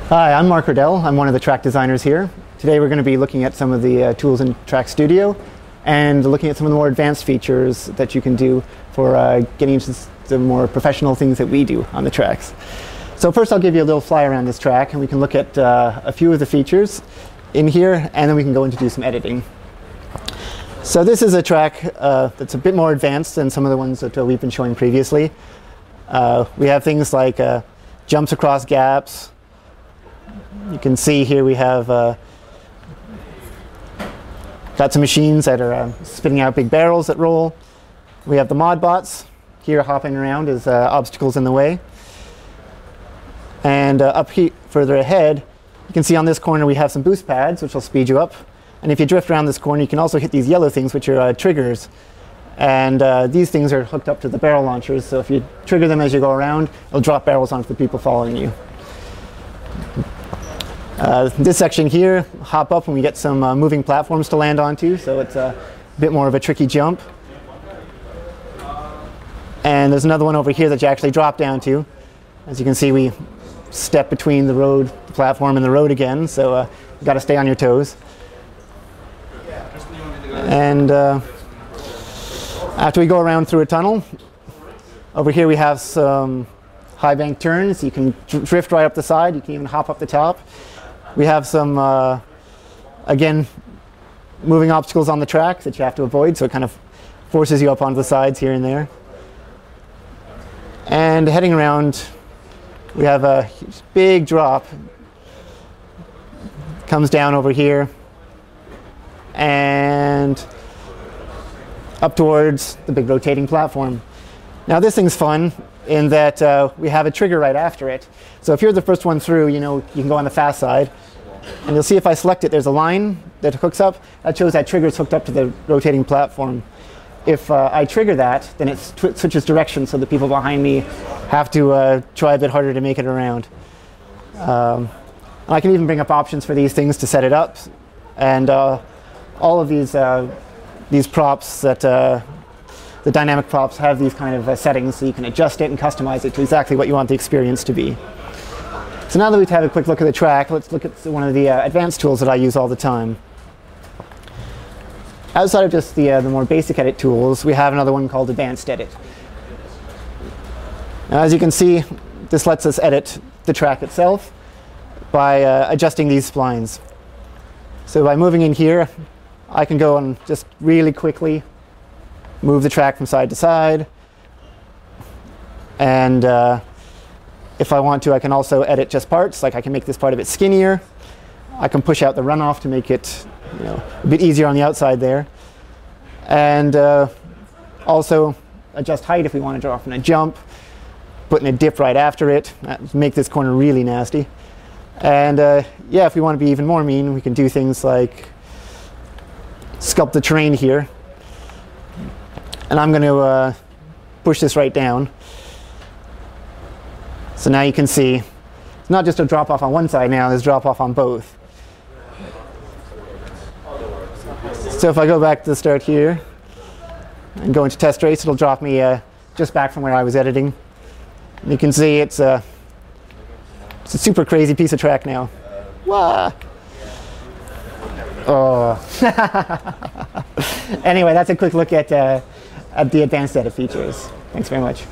Hi, I'm Mark Riddell. I'm one of the track designers here. Today we're going to be looking at some of the tools in Track Studio and looking at some of the more advanced features that you can do for getting into the more professional things that we do on the tracks. So first I'll give you a little fly around this track and we can look at a few of the features in here, and then we can go into do some editing. So this is a track that's a bit more advanced than some of the ones that we've been showing previously. We have things like jumps across gaps. You can see here we have got some machines that are spitting out big barrels that roll. We have the mod bots here hopping around as obstacles in the way. And up here, further ahead, you can see on this corner we have some boost pads which will speed you up. And if you drift around this corner, you can also hit these yellow things which are triggers. And these things are hooked up to the barrel launchers, so if you trigger them as you go around, it'll drop barrels onto the people following you. This section here, hop up and we get some moving platforms to land onto, so it's a bit more of a tricky jump. And there's another one over here that you actually drop down to. As you can see, we step between the road, the platform and the road again, so you've got to stay on your toes. And after we go around through a tunnel, over here we have some high bank turns. You can drift right up the side, you can even hop up the top. We have some, again, moving obstacles on the track that you have to avoid, so it kind of forces you up onto the sides here and there. And heading around, we have a big drop. Comes down over here and up towards the big rotating platform. Now this thing's fun in that we have a trigger right after it. So if you're the first one through, you know, you can go on the fast side. And you'll see if I select it, there's a line that hooks up. That shows that trigger is hooked up to the rotating platform. If I trigger that, then it switches direction, so the people behind me have to try a bit harder to make it around. I can even bring up options for these things to set it up. And all of these props, that the dynamic props, have these kind of settings, so you can adjust it and customize it to exactly what you want the experience to be. So now that we've had a quick look at the track, let's look at one of the advanced tools that I use all the time. Outside of just the more basic edit tools, we have another one called Advanced Edit. Now, as you can see, this lets us edit the track itself by adjusting these splines. So by moving in here, I can go and just really quickly move the track from side to side. And if I want to, I can also edit just parts. Like I can make this part a bit skinnier. I can push out the runoff to make it, you know, a bit easier on the outside there. And also adjust height if we want to drop in a jump, put in a dip right after it, make this corner really nasty. And yeah, if we want to be even more mean, we can do things like sculpt the terrain here. And I'm going to push this right down. So now you can see it's not just a drop off on one side now, there's drop off on both. So if I go back to the start here and go into test race, it'll drop me just back from where I was editing. And you can see it's a super crazy piece of track now. Wah! Oh. Anyway, that's a quick look at the advanced edit features. Thanks very much.